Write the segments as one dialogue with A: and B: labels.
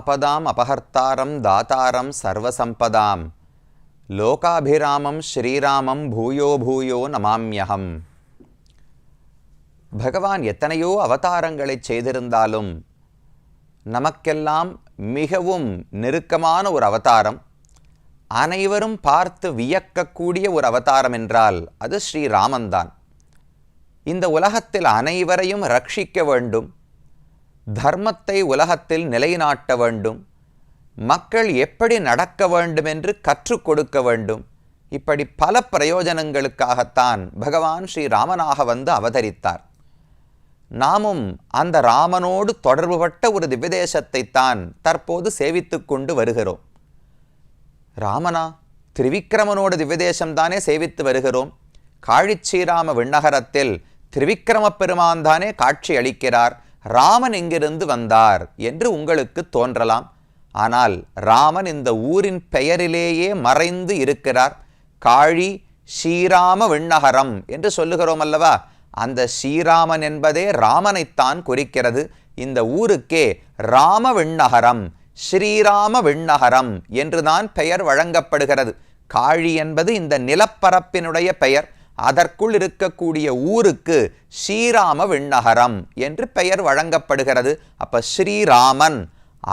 A: ஆபதாம் அபஹர்த்தாரம் தாத்தாரம் சர்வசம்பதாம் லோகாபிராமம் ஸ்ரீராமம் பூயோ பூயோ நமாம்யகம். பகவான் எத்தனையோ அவதாரங்களை செய்திருந்தாலும் நமக்கெல்லாம் மிகவும் நெருக்கமான ஒரு அவதாரம், அனைவரும் பார்த்து வியக்கக்கூடிய ஒரு அவதாரம் என்றால் அது ஸ்ரீராமன்தான். இந்த உலகத்தில் அனைவரையும் ரட்சிக்க வேண்டும், தர்மத்தை உலகத்தில் நிலைநாட்ட வேண்டும், மக்கள் எப்படி நடக்க வேண்டும் என்று கற்றுக் கொடுக்க வேண்டும். இப்படி பல பிரயோஜனங்களுக்காகத்தான் பகவான் ஸ்ரீராமனாக வந்து அவதரித்தார். நாமும் அந்த ராமனோடு தொடர்புபட்ட ஒரு திவ்யதேசத்தை தான் தற்போது சேவித்து கொண்டு வருகிறோம். ராமனா? திரிவிக்ரமனோட திவ்யதேசம்தானே சேவித்து வருகிறோம். காழிச்சீராம விண்ணகரத்தில் திரிவிக்ரம பெருமான் தானே காட்சி அளிக்கிறார். ராமன் எங்கிருந்து வந்தார் என்று உங்களுக்கு தோன்றலாம். ஆனால் ராமன் இந்த ஊரின் பெயரிலேயே மறைந்து இருக்கிறார். காழி ஸ்ரீராம விண்ணகரம் என்று சொல்லுகிறோம் அல்லவா? அந்த ஸ்ரீராமன் என்பதே ராமனைத்தான் குறிக்கிறது. இந்த ஊருக்கே ராம விண்ணகரம், ஸ்ரீராம விண்ணகரம் என்றுதான் பெயர் வழங்கப்படுகிறது. காழி என்பது இந்த நிலப்பரப்பினுடைய பெயர். அதற்குள் இருக்கக்கூடிய ஊருக்கு ஸ்ரீராம விண்ணகரம் என்று பெயர் வழங்கப்படுகிறது. அப்ப ஸ்ரீராமன்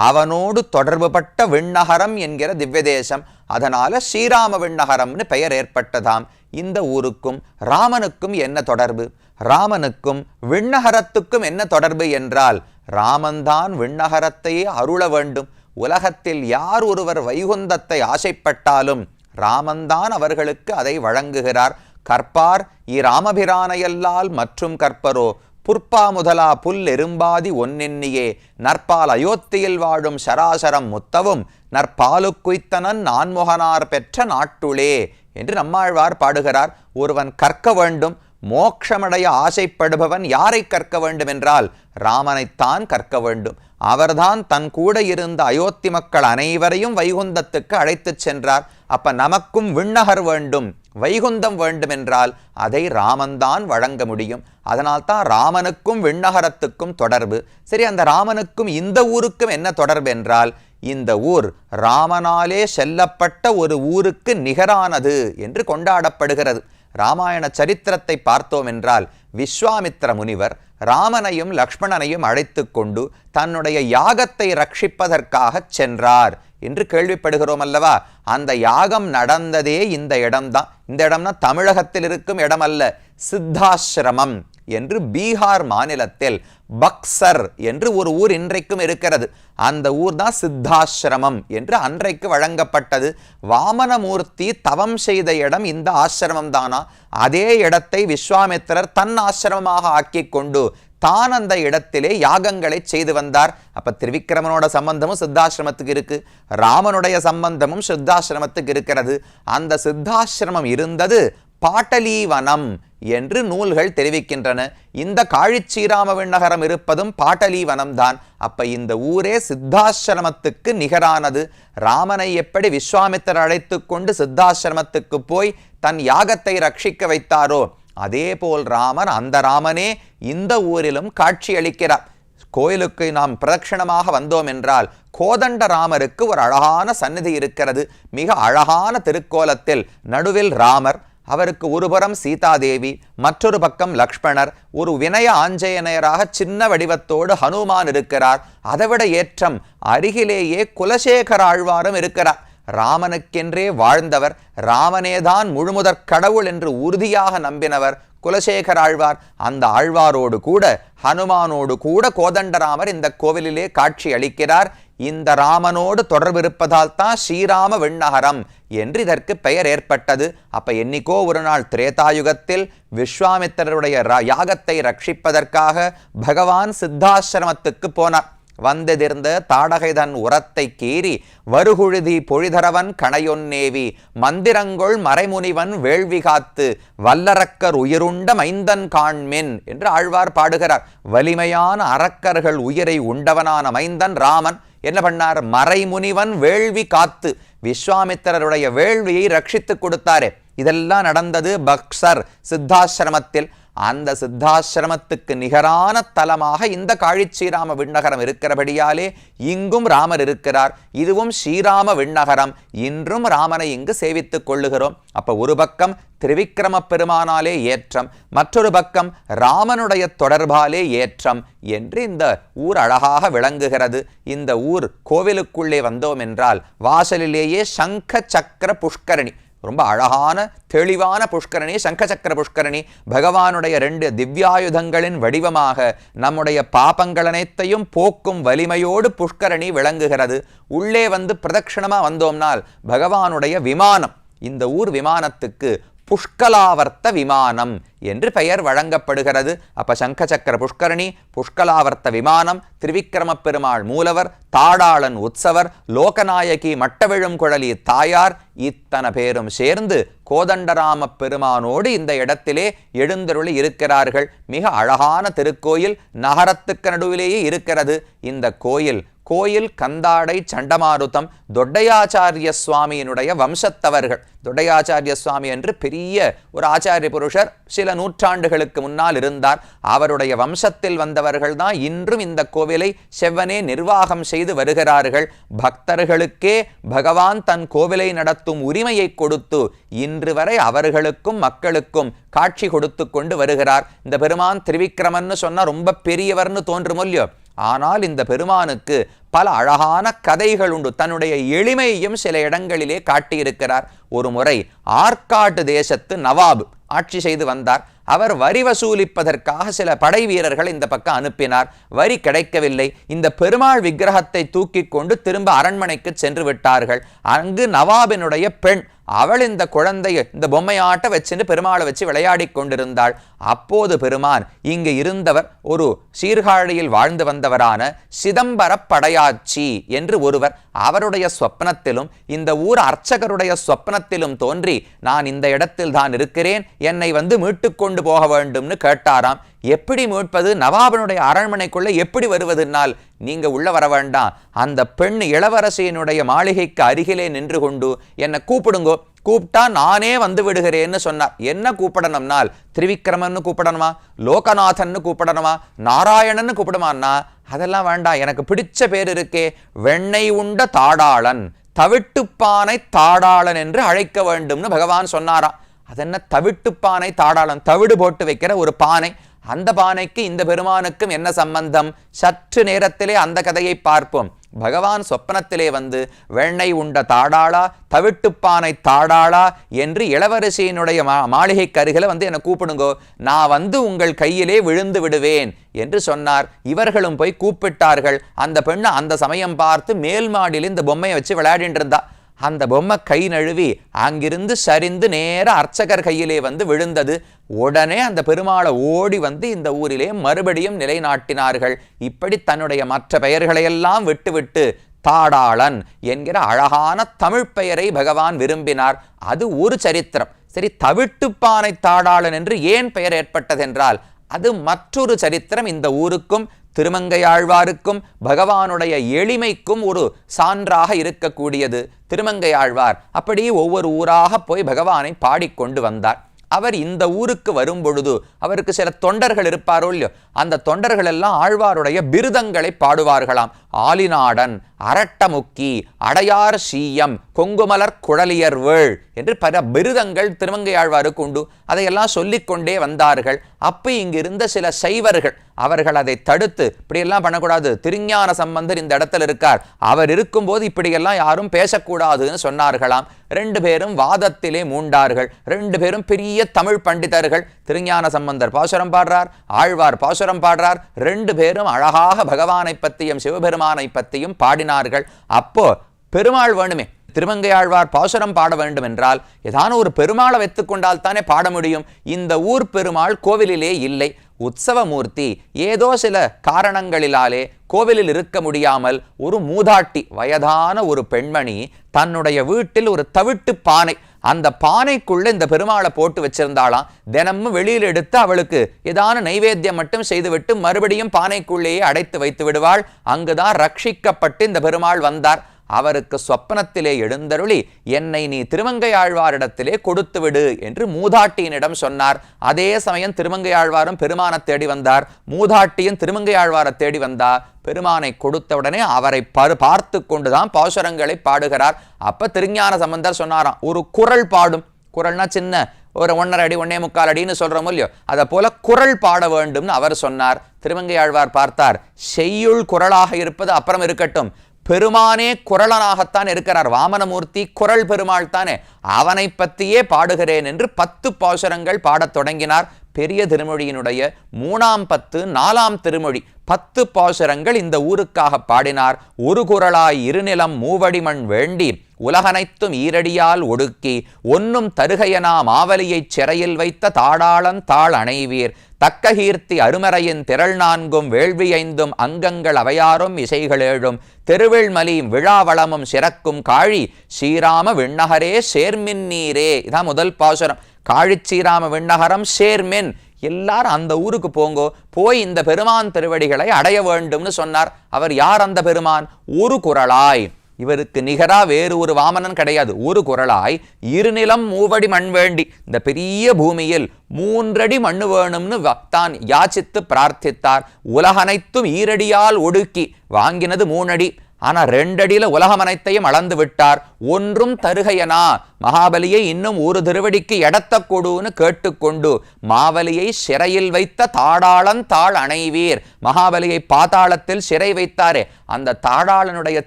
A: அவனோடு தொடர்புபட்ட விண்ணகரம் என்கிற திவ்யதேசம். அதனால ஸ்ரீராம விண்ணகரம்னு பெயர் ஏற்பட்டதாம். இந்த ஊருக்கும் ராமனுக்கும் என்ன தொடர்பு? ராமனுக்கும் விண்ணகரத்துக்கும் என்ன தொடர்பு என்றால், ராமன்தான் விண்ணகரத்தையே அருள வேண்டும். உலகத்தில் யார் ஒருவர் வைகுந்தத்தை ஆசைப்பட்டாலும் ராமன்தான் அவர்களுக்கு அதை வழங்குகிறார். கற்பார் இராமபிரானையல்லால் மற்றும் கற்பரோ புற்பா முதலா புல் எறும்பாதி ஒன்னெண்ணியே நற்பால் அயோத்தியில் வாழும் சராசரம் முத்தவும் நற்பாலுக்குய்த்தனன் நான்முகனார் பெற்ற நாட்டுளே என்று நம்மாழ்வார் பாடுகிறார். ஒருவன் கற்க வேண்டும், மோட்சமடைய ஆசைப்படுபவன் யாரை கற்க வேண்டும் என்றால் ராமனைத்தான் கற்க வேண்டும். அவர்தான் தன் கூட இருந்த அயோத்தி மக்கள் அனைவரையும் வைகுந்தத்துக்கு அழைத்துச் சென்றார். அப்ப நமக்கும் விண்ணகர் வேண்டும், வைகுந்தம் வேண்டும் என்றால் அதை ராமன்தான் வழங்க முடியும். அதனால்தான் ராமனுக்கும் விண்ணகரத்துக்கும் தொடர்பு. சரி, அந்த ராமனுக்கும் இந்த ஊருக்கும் என்ன தொடர்பு என்றால், இந்த ஊர் ராமனாலே செல்லப்பட்ட ஒரு ஊருக்கு நிகரானது என்று கொண்டாடப்படுகிறது. ராமாயண சரித்திரத்தை பார்த்தோம் என்றால், விஸ்வாமித்திர முனிவர் ராமனையும் லக்ஷ்மணனையும் அழைத்து கொண்டு தன்னுடைய யாகத்தை ரட்சிப்பதற்காக சென்றார் என்று கேள்விப்படுகிறோம் அல்லவா? அந்த யாகம் நடந்ததே இந்த இடம்தான். இந்த இடம்னா தமிழகத்தில் இருக்கும் இடம் அல்ல, சித்தாசிரமம் என்று பீகார் மாநிலத்தில் பக்சர் என்று ஒரு ஊர் இன்றைக்கும் இருக்கிறது. அந்த ஊர் தான் சித்தாசிரமம் என்று அன்றைக்கு வழங்கப்பட்டது. வாமனமூர்த்தி தவம் செய்த இடம் இந்த ஆசிரமம் தானா? அதே இடத்தை விஸ்வாமித்திரர் தன் ஆசிரமமாக ஆக்கி கொண்டு தான் அந்த இடத்திலே யாகங்களை செய்து வந்தார். அப்ப திரிவிக்ரமனோட சம்பந்தமும் சித்தாசிரமத்துக்கு இருக்கு, ராமனுடைய சம்பந்தமும் சித்தாசிரமத்துக்கு இருக்கிறது. அந்த சித்தாசிரமம் இருந்தது பாட்டலீவனம் என்று நூல்கள் தெரிவிக்கின்றன. இந்த காழிச்சீராம விண்ணகரம் இருப்பதும் பாட்டலீவனம் தான். அப்ப இந்த ஊரே சித்தாசிரமத்துக்கு நிகரானது. ராமனை எப்படி விஸ்வாமித்திரர் அழைத்து கொண்டு சித்தாசிரமத்துக்கு போய் தன் யாகத்தை ரட்சிக்க வைத்தாரோ, அதே போல் ராமன், அந்த ராமனே இந்த ஊரிலும் காட்சி அளிக்கிறார். கோயிலுக்கு நாம் பிரதட்சணமாக வந்தோம் என்றால் கோதண்ட ராமருக்கு ஒரு அழகான சந்நிதி இருக்கிறது. மிக அழகான திருக்கோலத்தில் நடுவில் ராமர், அவருக்கு ஒருபுறம் சீதாதேவி, மற்றொரு பக்கம் லக்ஷ்மணர், ஒரு வினய ஆஞ்சநேயராக சின்ன வடிவத்தோடு ஹனுமான் இருக்கிறார். அதைவிட ஏற்றம், அருகிலேயே குலசேகர ஆழ்வாரும் இருக்கிறார். ராமனுக்கென்றே வாழ்ந்தவர், ராமனேதான் முழுமுதற் கடவுள் என்று உறுதியாக நம்பினவர் குலசேகர ஆழ்வார். அந்த ஆழ்வாரோடு கூட ஹனுமானோடு கூட கோதண்டராமர் இந்த கோவிலிலே காட்சி அளிக்கிறார். இந்த ராமனோடு தொடர்பு இருப்பதால் தான் ஸ்ரீராம விண்ணகரம் என்று இதற்கு பெயர் ஏற்பட்டது. அப்ப என்னைக்கோ ஒரு நாள் திரேதாயுகத்தில் விஸ்வாமித்திரருடைய யாகத்தை ரட்சிப்பதற்காக பகவான் சித்தாசிரமத்துக்கு போனார். வந்தெதிர்ந்த தாடகைதன் உரத்தை கீறி வருகுழுதி பொழிதரவன் கணையொன்னேவி மந்திரங்கொள் மறைமுனிவன் வேள்வி காத்து வல்லரக்கர் உயிருண்ட மைந்தன் காண்மின் என்று ஆழ்வார் பாடுகிறார். வலிமையான அரக்கர்கள் உயிரை உண்டவனான மைந்தன் ராமன் என்ன பண்ணார்? மறைமுனிவன் வேள்வி காத்து விஸ்வாமித்திரருடைய வேள்வியை ரட்சித்து கொடுத்தாரே. இதெல்லாம் நடந்தது பக்சர் சித்தாசிரமத்தில். அந்த சித்தாசிரமத்துக்கு நிகரான தலமாக இந்த காழிச்சீராம விண்ணகரம் இருக்கிறபடியாலே இங்கும் ராமர் இருக்கிறார். இதுவும் ஸ்ரீராம விண்ணகரம். இன்றும் ராமனை இங்கு சேவித்துக் கொள்ளுகிறோம். அப்ப ஒரு பக்கம் திரிவிக்ரம பெருமானாலே ஏற்றம், மற்றொரு பக்கம் ராமனுடைய தொடர்பாலே ஏற்றம் என்று இந்த ஊர் அழகாக விளங்குகிறது. இந்த ஊர் கோவிலுக்குள்ளே வந்தோம் என்றால் வாசலிலேயே சங்க சக்கர புஷ்கரணி, ரொம்ப அழகான தெளிவான புஷ்கரணி, சங்க சக்கர புஷ்கரணி. பகவானுடைய 2 திவ்யாயுதங்களின் வடிவமாக நம்முடைய பாபங்கள் அனைத்தையும் போக்கும் வலிமையோடு புஷ்கரணி விளங்குகிறது. உள்ளே வந்து பிரதட்சணமா வந்தோம்னால் பகவானுடைய விமானம், இந்த ஊர் விமானத்துக்கு புஷ்கலாவர்த்த விமானம் என்று பெயர் வழங்கப்படுகிறது. அப்ப சங்க சக்கர புஷ்கரணி, புஷ்கலாவர்த்த விமானம், திரிவிக்ரம பெருமாள் மூலவர், தாடாளன் உற்சவர், லோகநாயகி மட்டவிழும் குழலி தாயார், இத்தனை பேரும் சேர்ந்து கோதண்டராம பெருமானோடு இந்த இடத்திலே எழுந்தருளி இருக்கிறார்கள். மிக அழகான திருக்கோயில், நகரத்துக்கு நடுவிலேயே இருக்கிறது இந்த கோயில். கோயில் கந்தாடை சண்டமாருதம் தொட்டையாச்சாரிய சுவாமியினுடைய வம்சத்தவர்கள். தொட்டையாச்சாரிய சுவாமி என்று பெரிய ஒரு ஆச்சாரிய புருஷர் சில நூற்றாண்டுகளுக்கு முன்னால் இருந்தார். அவருடைய வம்சத்தில் வந்தவர்கள் தான் இன்றும் இந்த கோவிலை செவ்வனே நிர்வாகம் செய்து வருகிறார்கள். பக்தர்களுக்கே பகவான் தன் கோவிலை நடத்தும் உரிமையை கொடுத்து இன்று வரை அவர்களுக்கும் மக்களுக்கும் காட்சி கொடுத்து கொண்டு வருகிறார். இந்த பெருமான் திரிவிக்ரமன்னு சொன்னா ரொம்ப பெரியவர்னு தோன்றுமொல்லியோ, ஆனால் இந்த பெருமானுக்கு பல அழகான கதைகள் உண்டு. தன்னுடைய எளிமையையும் சில இடங்களிலே காட்டியிருக்கிறார். ஒரு முறை ஆற்காட்டு தேசத்து நவாபு ஆட்சி செய்து வந்தார். அவர் வரி வசூலிப்பதற்காக சில படை வீரர்கள் இந்த பக்கம் அனுப்பினார். வரி கிடைக்கவில்லை. இந்த பெருமாள் விக்கிரகத்தை தூக்கி கொண்டு திரும்ப அரண்மனைக்கு சென்று விட்டார்கள். அங்கு நவாபினுடைய பெண், அவள் இந்த குழந்தையை இந்த பொம்மையாட்ட வச்சுட்டு பெருமாளை வச்சு விளையாடி கொண்டிருந்தாள். அப்போது பெருமான் இங்கு இருந்தவர் ஒரு சீர்காழியில் வாழ்ந்து வந்தவரான சிதம்பர படையாச்சி என்று ஒருவர், அவருடைய சொப்னத்திலும் இந்த ஊர் அர்ச்சகருடைய சொப்னத்திலும் தோன்றி நான் இந்த இடத்தில் தான் இருக்கிறேன், என்னை வந்து மீட்டுக்கொண்டு போக வேண்டும்னு கேட்டாராம். எப்படி மீட்பது? நவாபனுடைய அரண்மனைக்குள்ள எப்படி வருவதுனால் நீங்க உள்ள வர வேண்டாம், அந்த பெண் இளவரசியினுடைய மாளிகைக்கு அருகிலே நின்று கொண்டு என்னை கூப்பிடுங்கோ, கூப்பிட்டா நானே வந்து விடுகிறேன்னு சொன்னார். என்ன கூப்பிடணும்னால் திரிவிக்ரமன்னு கூப்பிடணுமா, லோகநாதன்னு கூப்பிடணுமா, நாராயணன்னு கூப்பிடுமான்னா அதெல்லாம் வேண்டாம், எனக்கு பிடிச்ச பேர் இருக்கே, வெண்ணெய் உண்ட தாடாளன், தவிட்டுப்பானை தாடாளன் என்று அழைக்க வேண்டும்னு பகவான் சொன்னாராம். அதென்ன தவிட்டுப்பானை தாடாளன்? தவிடு போட்டு வைக்கிற ஒரு பானை. அந்த பானைக்கு இந்த பெருமானுக்கும் என்ன சம்பந்தம்? சற்று நேரத்திலே அந்த கதையை பார்ப்போம். பகவான் சொப்பனத்திலே வந்து வெண்ணெய் உண்ட தாடாளா, தவிட்டுப்பானை தாடாளா என்று இளவரசியினுடைய மாளிகைக்கு அருகில வந்து என்னை கூப்பிடுங்கோ, நான் வந்து உங்கள் கையிலே விழுந்து விடுவேன் என்று சொன்னார். இவர்களும் போய் கூப்பிட்டார்கள். அந்த பெண்ணு அந்த சமயம் பார்த்து மேல் மாடியில் இந்த பொம்மையை வச்சு விளையாடிட்டு இருந்தா. அந்த பொம்மை கை நழுவி அங்கிருந்து சரிந்து நேர அர்ச்சகர் கையிலே வந்து விழுந்தது. உடனே அந்த பெருமாளை ஓடி வந்து இந்த ஊரிலே மறுபடியும் நிலைநாட்டினார்கள். இப்படி தன்னுடைய மற்ற பெயர்களையெல்லாம் விட்டுவிட்டு தாடாளன் என்கிற அழகான தமிழ் பெயரை பகவான் விரும்பினார். அது ஒரு சரித்திரம். சரி, தவிட்டுப்பானை தாடாளன் என்று ஏன் பெயர் ஏற்பட்டதென்றால் அது மற்றொரு சரித்திரம். இந்த ஊருக்கும் திருமங்கையாழ்வாருக்கும் பகவானுடைய எளிமைக்கும் ஒரு சான்றாக இருக்கக்கூடியது. திருமங்கையாழ்வார் அப்படியே ஒவ்வொரு ஊராக போய் பகவானை பாடிக்கொண்டு வந்தார். அவர் இந்த ஊருக்கு வரும் பொழுது அவருக்கு சில தொண்டர்கள் இருப்பாரோ இல்லையோ, அந்த தொண்டர்கள் எல்லாம் ஆழ்வாருடைய பிருதங்களை பாடுவார்களாம். ஆலிநாடன், அரட்டமுக்கி, அடையார் சீயம், கொங்குமலர் குழலியர் வேள் என்று பல பிருதங்கள் திருமங்கையாழ்வாருக்கு உண்டு. அதையெல்லாம் சொல்லிக்கொண்டே வந்தார்கள். அப்போ இங்கிருந்த சில சைவர்கள் அவர்கள் அதை தடுத்து இப்படியெல்லாம் பண்ணக்கூடாது, திருஞான சம்பந்தர் இந்த இடத்துல இருக்கார், அவர் இருக்கும்போது இப்படியெல்லாம் யாரும் பேசக்கூடாதுன்னு சொன்னார்களாம். 2 பேரும் வாதத்திலே மூண்டார்கள். 2 பேரும் பெரிய தமிழ் பண்டிதர்கள். திருஞான சம்பந்தர் பாசுரம் பாடுறார், ஆழ்வார் பாசுரம் பாடுறார். 2 பேரும் அழகாக பகவானை பற்றியும் சிவபெருமானை பற்றியும் பாடினார்கள். அப்போ பெருமாள் வேணுமே, திருமங்கையாழ்வார் பாசுரம் பாட வேண்டும் என்றால் ஏதான ஒரு பெருமாளை வைத்துக்கொண்டால் தானே பாட முடியும். இந்த ஊர் பெருமாள் கோவிலிலே இல்லை, உற்சவமூர்த்தி. ஏதோ சில காரணங்களிலாலே கோவிலில் இருக்க முடியாமல் ஒரு மூதாட்டி, வயதான ஒரு பெண்மணி தன்னுடைய வீட்டில் ஒரு தவிட்டு பானை, அந்த பானைக்குள்ள இந்த பெருமாளை போட்டு வச்சிருந்தாளாம். தினமும் வெளியில் எடுத்து அவளுக்கு ஏதான நைவேத்தியம் மட்டும் செய்துவிட்டு மறுபடியும் பானைக்குள்ளேயே அடைத்து வைத்து விடுவாள். அங்குதான் ரட்சிக்கப்பட்டு இந்த பெருமாள் வந்தார். அவருக்கு சொப்பனத்திலே எழுந்தருளி என்னை நீ திருமங்கையாழ்வாரிடத்திலே கொடுத்து விடு என்று மூதாட்டியினிடம் சொன்னார். அதே சமயம் திருமங்கையாழ்வாரும் பெருமானை தேடி வந்தார். மூதாட்டியும் திருமங்கையாழ்வாரை தேடி வந்தார். பெருமானை கொடுத்தவுடனே அவரை பார்த்து கொண்டுதான் பாசுரங்களை பாடுகிறார். அப்ப திருஞான சம்பந்தர் சொன்னாராம், ஒரு குரல் பாடும், குரல்னா சின்ன ஒரு 1.5 அடி 1.25 அடின்னு சொல்றோம் இல்லையோ, அதை போல குரல் பாட வேண்டும்னு அவர் சொன்னார். திருமங்கையாழ்வார் பார்த்தார், செய்யுள் குரலாக இருப்பது அப்புறம் இருக்கட்டும், பெருமானே குரலனாகத்தான் இருக்கிறார், வாமனமூர்த்தி குரல் பெருமாள் தானே, அவனை பற்றியே பாடுகிறேன் என்று 10 பாசுரங்கள் பாடத் தொடங்கினார். பெரிய திருமொழியினுடைய 3ஆம் 10 4ஆம் திருமொழி 10 பாசுரங்கள் இந்த ஊருக்காக பாடினார். ஒரு குரலாய் இருநிலம் மூவடிமண் வேண்டி உலகனைத்தும் ஈரடியால் ஒடுக்கி ஒன்னும் தருகையனா மாவலியைச் சிறையில் வைத்த தாடாளன் தாள் அணைவீர் தக்ககீர்த்தி அருமறையின் திரள் 4 வேள்வி 5 அங்கங்கள் அவையாரும் இசைகளேழும் தெருவிழ்மலியும் விழாவளமும் சிறக்கும் காழி ஸ்ரீராம விண்ணகரே சேர்மின் நீரே. இதான் முதல் பாசுரம். காழி ஸ்ரீராம விண்ணகரம் சேர்மின். எல்லாரும் அந்த ஊருக்கு போங்கோ, போய் இந்த பெருமான் திருவடிகளை அடைய வேண்டும்னு சொன்னார். அவர் யார் அந்த பெருமான்? ஒரு குரலாய், இவருக்கு நிகரா வேறு ஒரு வாமனன் கிடையாது. ஒரு குரலாய் இருநிலம் மூவடி மண் வேண்டி, இந்த பெரிய பூமியில் 3 அடி மண்ணு வேணும்னு தான் யாச்சித்து பிரார்த்தித்தார். உலகனைத்தும் ஈரடியால் ஒடுக்கி, வாங்கினது 3 அடி, ஆனா 2 அடியில உலகம் அனைத்தையும் அளந்து விட்டார். ஒன்றும் தருகையனா, மகாபலியை இன்னும் ஒரு திருவடிக்கு எடத்த கொடுன்னு கேட்டுக்கொண்டு மாவலியை சிறையில் வைத்த தாடாளன் தாள் அணைவீர். மகாபலியை பாதாளத்தில் சிறை வைத்தாரே, அந்த தாடாளனுடைய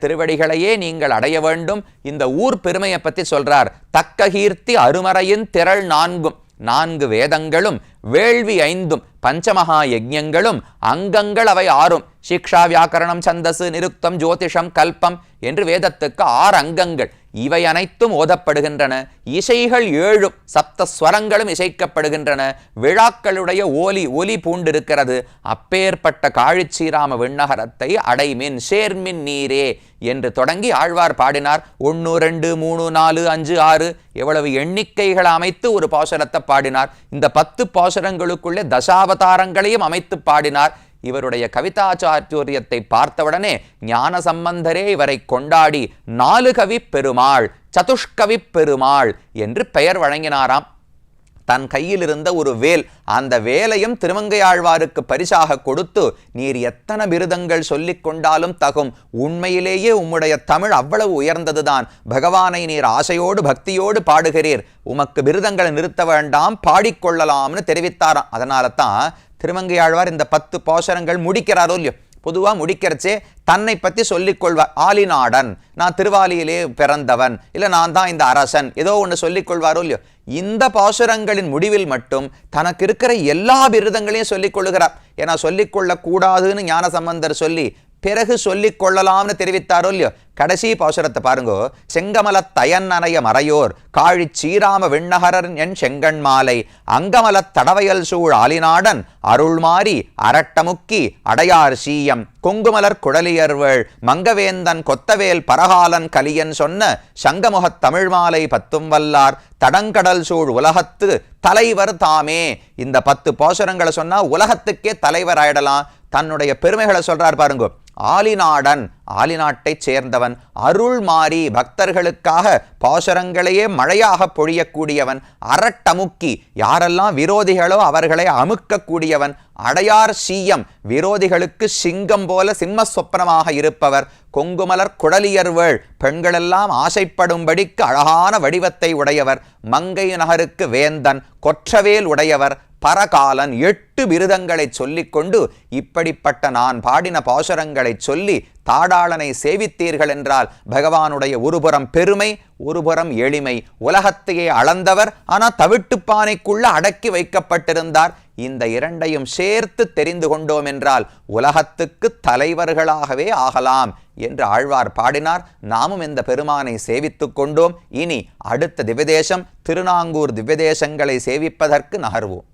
A: திருவடிகளையே நீங்கள் அடைய வேண்டும். இந்த ஊர் பெருமையை பத்தி சொல்றார். தக்ககீர்த்தி அருமறையின் திரள் 4 வேதங்களும் வேள்வி 5 பஞ்சமகா யஜ்ஞங்களும் அங்கங்கள் அவை 6 சிக்ஷா வியாக்கரணம் சந்தசு நிருக்தம் ஜோதிஷம் கல்பம் என்று வேதத்துக்கு 6 அங்கங்கள். இவை அனைத்தும் ஓதப்படுகின்றன. இசைகள் 7 சப்தஸ்வரங்களும் இசைக்கப்படுகின்றன. விழாக்களுடைய ஒலி பூண்டிருக்கிறது. அப்பேற்பட்ட காழி ஸ்ரீராம விண்ணகரத்தை அடைமின் சேர்மின் நீரே என்று தொடங்கி ஆழ்வார் பாடினார். 1 2 3 4 5 6 எவ்வளவு எண்ணிக்கைகளை அமைத்து ஒரு பாசுரத்தை பாடினார். இந்த 10 பாசுரங்களுக்குள்ளே தசாவதாரங்களையும் அமைத்து பாடினார். இவருடைய கவிதாச்சாரியத்தை பார்த்தவுடனே ஞான சம்பந்தரே இவரை கொண்டாடி 4 கவி பெருமாள், சதுஷ்கவி பெருமாள் என்று பெயர் வழங்கினாராம். தன் கையில் இருந்த ஒரு வேல், அந்த வேலையும் திருமங்கையாழ்வாருக்கு பரிசாக கொடுத்து, நீர் எத்தனை விருதங்கள் சொல்லிக் கொண்டாலும் தகும், உண்மையிலேயே உம்முடைய தமிழ் அவ்வளவு உயர்ந்ததுதான், பகவானை நீர் ஆசையோடு பக்தியோடு பாடுகிறீர், உமக்கு விருதங்களை நிறுத்த வேண்டாம், பாடிக்கொள்ளலாம்னு தெரிவித்தாராம். அதனால தான் திருமங்கையாழ்வார் இந்த 10 பாசுரங்கள் முடிக்கிறாரோ இல்லையோ, பொதுவாக முடிக்கிறச்சே தன்னை பற்றி சொல்லிக் கொள்வார். ஆலிநாடன், நான் திருவாலியிலே பிறந்தவன், இல்லை நான் தான் இந்த அரசன், ஏதோ ஒன்று சொல்லிக் கொள்வாரோ இல்லையோ. இந்த பாசுரங்களின் முடிவில் மட்டும் தனக்கு இருக்கிற எல்லா விருதங்களையும் சொல்லிக் கொள்ளுகிறார். ஏன்னா சொல்லிக்கொள்ளக்கூடாதுன்னு ஞான சம்பந்தர் சொல்லி பிறகு சொல்லிக் கொள்ளலாம்னு தெரிவித்தாரோ இல்லையோ. கடைசி பாசுரத்தை பாருங்கோ. செங்கமலத் தயன்னனைய மறையோர் காழி ஸ்ரீராம விண்ணகரன் என் செங்கண் மாலை அங்கமலத் தடவயல் சூழ் ஆலிநாடன் அருள்மாரி அரட்டமுக்கி அடையார் சீயம் கொங்குமலர் குழலியர்வள் மங்கவேந்தன் கொத்தவேல் பரகாலன் கலியன் சொன்ன சங்கமுகத் தமிழ் மாலை 10 வல்லார் தடங்கடல் சூழ் உலகத்து தலைவர் தாமே. இந்த 10 பாசுரங்களை சொன்னா உலகத்துக்கே தலைவர் ஆயிடலாம். தன்னுடைய பெருமைகளை சொல்றார் பாருங்க. ஆலிநாடன், ஆலிநாட்டைச் சேர்ந்தவன். அருள்மாரி, பக்தர்களுக்காக பாசுரங்களையே மழையாக பொழியக்கூடியவன். அரட்டமுக்கி, யாரெல்லாம் விரோதிகளோ அவர்களை அமுக்கக்கூடியவன். அடையார் சீயம், விரோதிகளுக்கு சிங்கம் போல சிம்ம சொப்பனமாக இருப்பவர். கொங்குமலர் குழலியர்வள், பெண்களெல்லாம் ஆசைப்படும்படிக்கு அழகான வடிவத்தை உடையவர். மங்கை நகருக்கு வேந்தன், கொற்றவேல் உடையவர். பரகாலன், 8 விருதங்களை சொல்லிக்கொண்டு இப்படிப்பட்ட நான் பாடின பாசுரங்களை சொல்லி தாடாளனை சேவித்தீர்கள் என்றால் பகவானுடைய ஒருபுறம் பெருமை, ஒருபுறம் எளிமை. உலகத்தையே அளந்தவர், ஆனால் தவிட்டுப்பானைக்குள்ள அடக்கி வைக்கப்பட்டிருந்தார். இந்த இரண்டையும் சேர்த்து தெரிந்து கொண்டோம் என்றால் உலகத்துக்கு தலைவர்களாகவே ஆகலாம் என்று ஆழ்வார் பாடினார். நாமும் இந்த பெருமானை சேவித்துக் கொண்டோம். இனி அடுத்த திவ்யதேசம் திருநாங்கூர் திவ்யதேசங்களை சேவிப்பதற்கு நகர்வோம்.